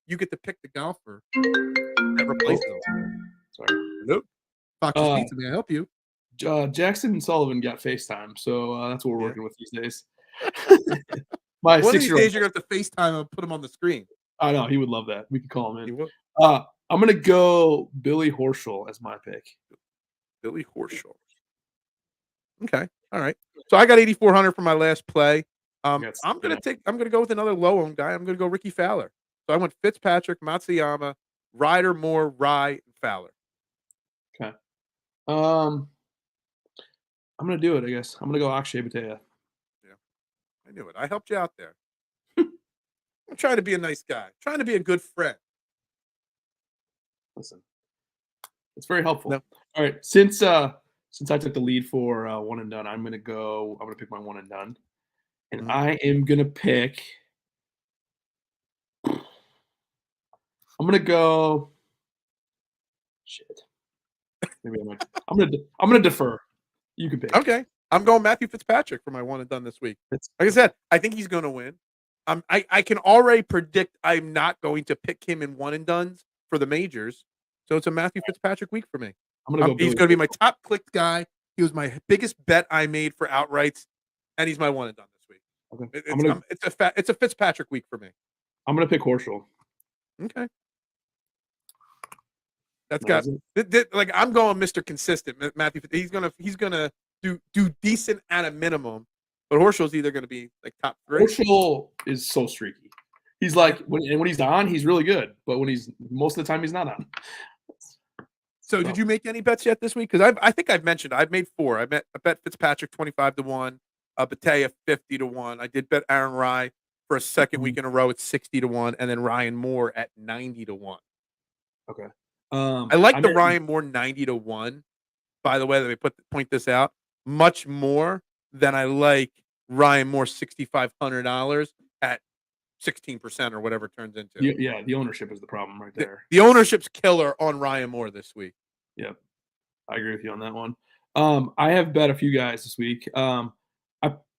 you get to pick the golfer that replaces him. Sorry. Nope. Fox's Pizza, may I help you? Jackson and Sullivan got FaceTime, so that's what we're working with these days. One of these days, you're going to have to FaceTime him and put him on the screen. I know. He would love that. We could call him in. He would. I'm going to go Billy Horschel as my pick. Billy Horschel. Okay. All right. So I got 8,400 for my last play. I'm going to go with another low-owned guy. I'm going to go Ricky Fowler. So I went Fitzpatrick, Matsuyama, Ryder, Moore, Rye, and Fowler. Okay. I'm going to do it, I guess. I'm going to go Akshay Bataya. Yeah. I knew it. I helped you out there. I'm trying to be a nice guy. Trying to be a good friend. Listen. It's very helpful. No. All right. Since I took the lead for one and done, I'm going to pick my one and done. And I am going to pick I'm gonna go. Shit. Maybe I'm gonna defer. You can pick. Okay, I'm going Matthew Fitzpatrick for my one and done this week. Like I said, I think he's going to win. I can already predict I'm not going to pick him in one and dones for the majors, so it's a Matthew Fitzpatrick week for me. He's going to be my top clicked guy. He was my biggest bet I made for outrights, and he's my one and done this week. Okay. It's a Fitzpatrick week for me. I'm gonna pick Horschel. Okay. That's got like I'm going Mr. Consistent, Matthew. He's gonna do decent at a minimum, but Horschel's either gonna be like top 3. Horschel is so streaky. He's like when he's on, he's really good, but when he's most of the time he's not on. So did you make any bets yet this week? Because I think I've mentioned I've made 4. I bet Fitzpatrick 25-1, Bataya 50-1. I did bet Aaron Rye for a second week in a row at 60-1, and then Ryan Moore at 90-1. Okay. I like the Ryan Moore 90-1. By the way, let me point this out much more than I like Ryan Moore $6,500 at 16% or whatever it turns into. Yeah, the ownership is the problem right there. The ownership's killer on Ryan Moore this week. Yep, I agree with you on that one. I have bet a few guys this week. I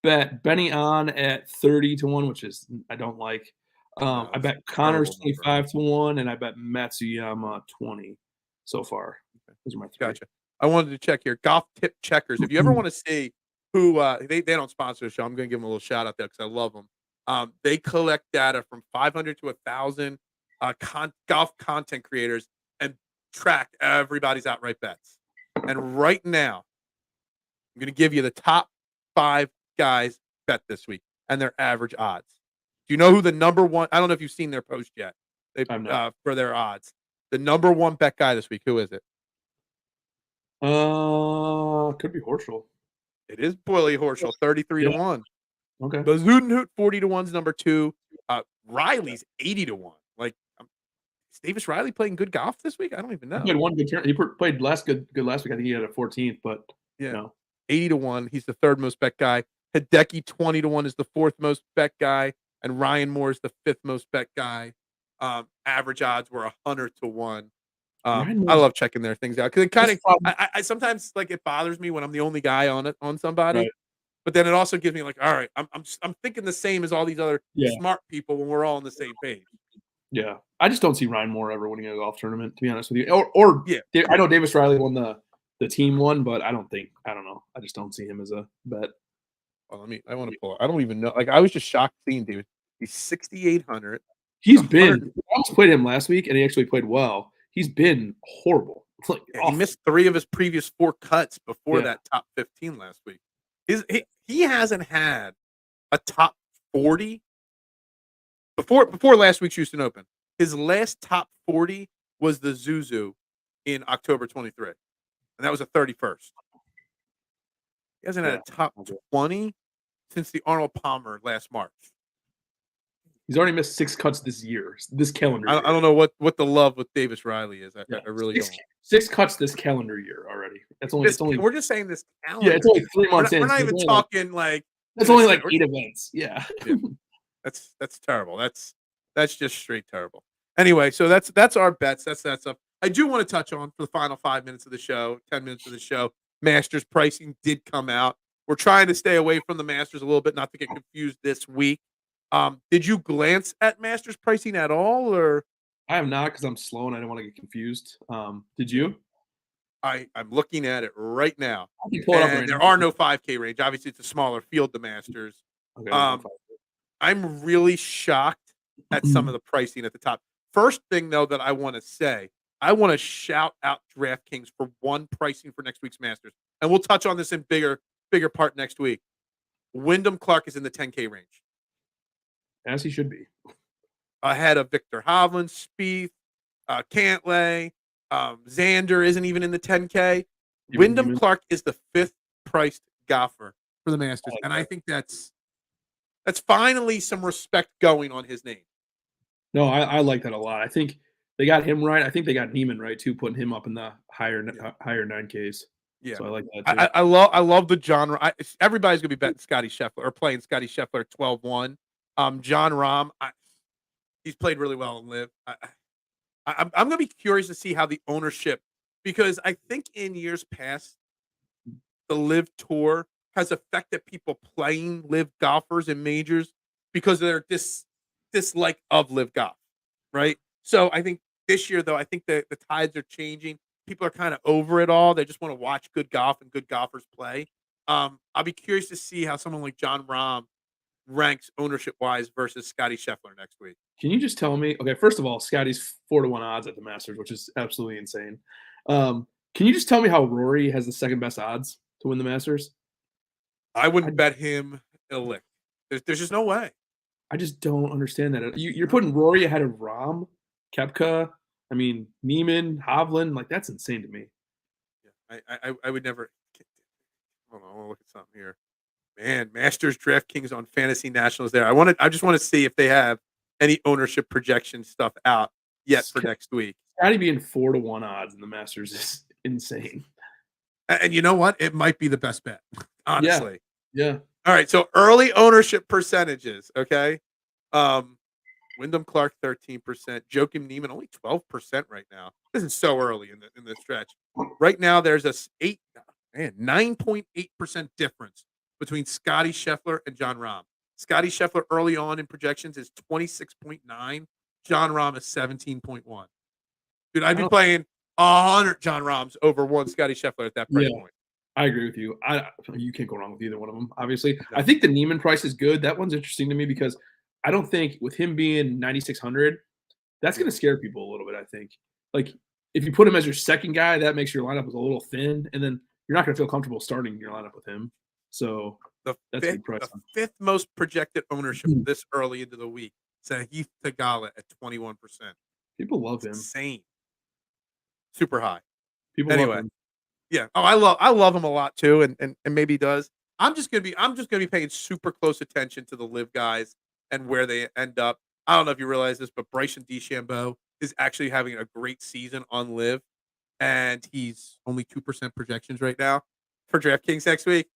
bet Benny on at 30-1, which is I don't like. I bet Connors 25-1, and I bet Matsuyama 20 so far. Those are my 3. Gotcha. I wanted to check here. Golf Tip Checkers. If you ever want to see who they don't sponsor the show, I'm going to give them a little shout out there because I love them. They collect data from 500 to 1,000 golf content creators and track everybody's outright bets. And right now, I'm going to give you the top 5 guys bet this week. and their average odds. Do you know who the number one? I don't know if you've seen their post yet. They I'm not. for their odds. The number one bet guy this week. Who is it? Could be Horschel. It is Boily Horschel, 33 to Yeah. 1. Okay. Bazudenhout, 40 to 1's number 2. Riley's 80 to 1. Like, is Davis Riley playing good golf this week? I don't even He know. played one good turn. He played good last week. I think he had a 14th, but Yeah. no. 80 to 1. He's the third most bet guy. Hideki, 20 to 1 is the fourth most bet guy. And Ryan Moore is the fifth most bet guy. Average odds were 100 to 1. I love checking their things out because it kind of I sometimes like it bothers me when I'm the only guy on somebody, Right. but then it also gives me like, all right, I'm thinking the same as all these other Yeah. smart people when we're all on the same page. Yeah. I just don't see Ryan Moore ever winning a golf tournament, to be honest with you. Or Yeah. I know Davis Riley won the team one, but I don't know. I just don't see him as a bet. Well, I want to pull it. I don't even know. Like I was just shocked seeing David. He's 6,800. He's been. I almost played him last week, and he actually played well. He's been horrible. Like, he missed 3 of his previous 4 cuts before Yeah. that top 15 last week. He hasn't had a top 40 before last week's Houston Open. His last top 40 was the Zuzu in October 23, and that was a 31st. He hasn't had a top 20 since the Arnold Palmer last March. He's already missed 6 cuts this year, this calendar year. I don't know what the love with Davis Riley is. I really don't. 6 cuts this calendar year already. It's only we're just saying this calendar. Yeah, it's only 3 months in. We're not even talking like that's only like 8 events. Yeah. That's terrible. That's just straight terrible. Anyway, so that's our bets. That's that stuff. I do want to touch on for the final 5 minutes of the show, 10 minutes of the show. Masters pricing did come out. We're trying to stay away from the Masters a little bit, not to get confused this week. Did you glance at Masters pricing at all, or? I have not because I'm slow and I don't want to get confused. Did you? I'm looking at it right now. And there are no 5K range. Obviously, it's a smaller field, the Masters. Okay, I'm really shocked at some of the pricing at the top. First thing, though, that I want to say, I want to shout out DraftKings for one pricing for next week's Masters. And we'll touch on this in bigger part next week. Wyndham Clark is in the 10K range. As he should be. Ahead of Victor Hovland, Spieth, Cantlay, Xander isn't even in the 10K. Wyndham Clark is the 5th priced golfer for the Masters. And I think that's finally some respect going on his name. No, I like that a lot. I think they got him right. I think they got Neiman right too, putting him up in the higher 9Ks. Yeah, so I like that too. I love the genre. Everybody's gonna be betting Scotty Scheffler or playing Scotty Scheffler 12-1. John Rahm, he's played really well in Live. I'm gonna be curious to see how the ownership, because I think in years past, the Live Tour has affected people playing Live golfers in majors because of their dislike of Live golf, right? So I think this year, though, I think the tides are changing. People are kind of over it all. They just want to watch good golf and good golfers play. I'll be curious to see how someone like John Rahm ranks ownership-wise versus Scotty Scheffler next week. Can you just tell me? Okay, first of all, Scotty's 4-1 odds at the Masters, which is absolutely insane. Can you just tell me how Rory has the second best odds to win the Masters? I wouldn't bet him a lick. There's just no way. I just don't understand that. You're putting Rory ahead of Rahm, Koepka, Neiman, Hovland. Like, that's insane to me. Yeah, I would never. Hold on, I want to look at something here. Man, Masters DraftKings on Fantasy Nationals there. I just want to see if they have any ownership projection stuff out yet for next week. Scotty being 4-1 odds in the Masters is insane. And you know what? It might be the best bet, honestly. Yeah. All right, so early ownership percentages, okay? Wyndham Clark 13%, Joakim Neiman only 12% right now. This is so early in the stretch. Right now, there's a 9.8% difference between Scotty Scheffler and John Rahm. Scotty Scheffler early on in projections is 26.9. John Rahm is 17.1. Dude, I'd be playing 100 John Rahms over one Scotty Scheffler at that price point. I agree with you. You can't go wrong with either one of them, obviously. No. I think the Neiman price is good. That one's interesting to me because I don't think with him being 9,600, that's going to scare people a little bit, I think. Like, if you put him as your second guy, that makes your lineup a little thin, and then you're not going to feel comfortable starting your lineup with him. So That's a big price. The fifth most projected ownership Mhm. this early into the week. Sahith Tagala at 21%. People love It's him. insane. Super high. People love Anyway, him. yeah. Oh, I love him a lot too, and maybe he does. I'm just gonna be paying super close attention to the live guys and where they end up. I don't know if you realize this, but Bryson DeChambeau is actually having a great season on live, and he's only 2% projections right now for DraftKings next week.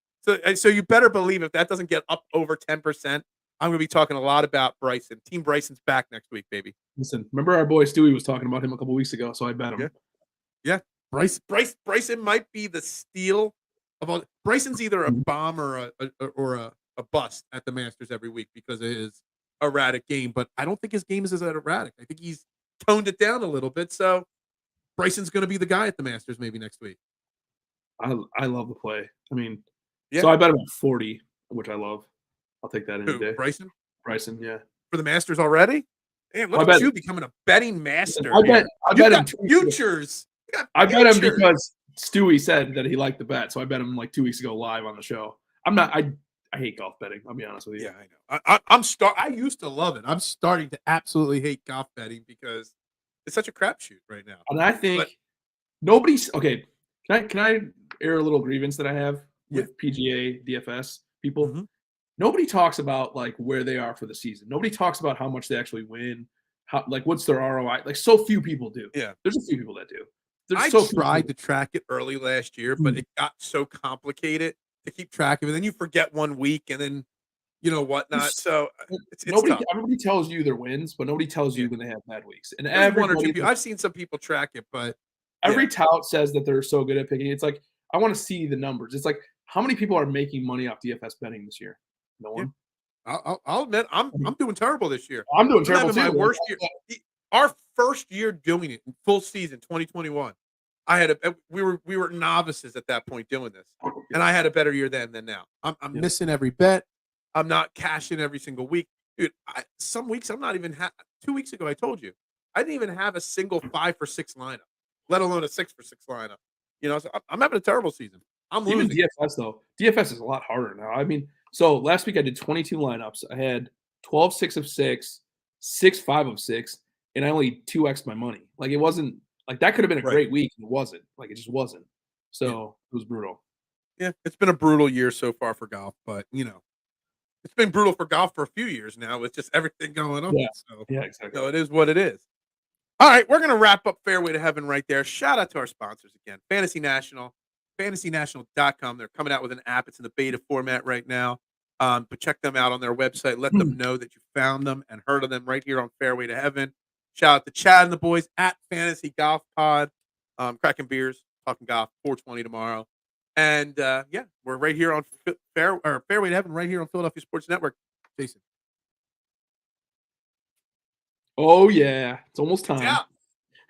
So you better believe if that doesn't get up over 10%, I'm gonna be talking a lot about Bryson. Team Bryson's back next week, baby. Listen, remember our boy Stewie was talking about him a couple weeks ago, so I bet Yeah. him. Yeah. Bryson might be the steal of all. Bryson's either a Mhm. bomb or a bust at the Masters every week because of his erratic game, but I don't think his game is as erratic. I think he's toned it down a little bit. So Bryson's going to be the guy at the Masters maybe next week. I love the play. I mean, Yeah. so I bet him at 40, which I love. I'll take that any Who? day. Bryson Bryson, yeah. for the Masters already? Man, I look at bet you becoming a betting master I bet here. I You've bet him got 2 weeks ago. futures. You got I bet him futures. because Stewie said that he liked the bet, so I bet him like 2 weeks ago live on the show. I'm not I hate golf betting, I'll be honest with you. Yeah, I know. I used to love it. I'm starting to absolutely hate golf betting because it's such a crapshoot right now. And I But think nobody's okay. Can I air a little grievance that I have yeah, with PGA DFS people? mhm, Nobody talks about like where they are for the season. Nobody talks about how much they actually win, how like what's their ROI. Like so few people do. yeah. There's a few people that do. There's I so few tried people. to track it early last year, but Mhm. it got so complicated to keep track of it. Then you forget one week, and then whatnot. There's So it's nobody. tough. Everybody tells you their wins, but nobody tells Yeah, you when they have bad weeks. And there's one or two everybody, people. I've seen some people track it, but yeah, every tout says that they're so good at picking. It's like I want to see the numbers. It's like how many people are making money off DFS betting this year? No yeah. one. I'll admit I'm doing terrible this year. I'm doing I'm terrible having too. my Like, worst year. Our first year doing it in full season, 2021. We were novices at that point doing this, and I had a better year then than now. I'm yeah. missing every bet. I'm not cashing every single week, dude. Some weeks I'm not even. 2 weeks ago, I told you I didn't even have a single 5 for 6 lineup, let alone a 6 for 6 lineup. So I'm having a terrible season. I'm Even losing. DFS though, DFS is a lot harder now. I mean, so last week I did 22 lineups. I had 12 6 of 6, 6 5 of 6, and I only 2x my money. Like it wasn't like that could have been a Right. great week. It wasn't. Like it just wasn't. Yeah. So it was brutal. Yeah. It's been a brutal year so far for golf, but it's been brutal for golf for a few years now with just everything going on. Yeah. So, Yeah, exactly. it is what it is. All right, we're gonna wrap up Fairway to Heaven right there. Shout out to our sponsors again, Fantasy National, fantasynational.com. They're coming out with an app. It's in the beta format right now. But check them out on their website. Let them know that you found them and heard of them right here on Fairway to Heaven. Shout out to Chad and the boys at Fantasy Golf Pod, cracking beers, talking golf, 420 tomorrow. And yeah, we're right here on Fairway to Heaven, right here on Philadelphia Sports Network. Jason, Oh yeah. It's almost it's time. out.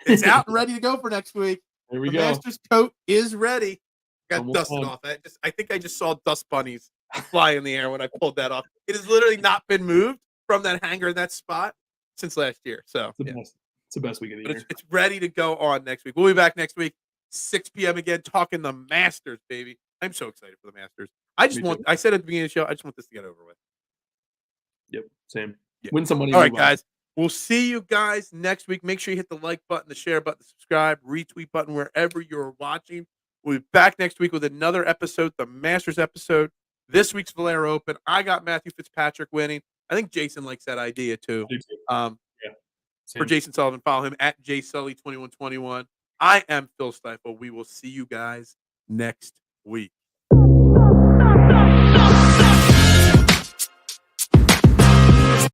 It's out and ready to go for next week. There we The go. Masters coat is ready. Got Almost dusted time. off. I think I just saw dust bunnies fly in the air when I pulled that off. It has literally not been moved from that hanger in that spot since last year. So It's the yeah, best. It's the best week of the but year. it's ready to go on next week. We'll be back next week, 6 p.m. again, talking the Masters, baby. I'm so excited for the Masters. Me too. I said at the beginning of the show, I just want this to get over with. Yep. Same. Yeah. Win some money. All right, move on. guys. We'll see you guys next week. Make sure you hit the like button, the share button, the subscribe, retweet button wherever you're watching. We'll be back next week with another episode, the Masters episode. This week's Valero Open. I got Matthew Fitzpatrick winning. I think Jason likes that idea too. Me too. Um, Yeah. for Same. Jason Sullivan, follow him at jsully2121. I am Phil Stiefel. We will see you guys next week.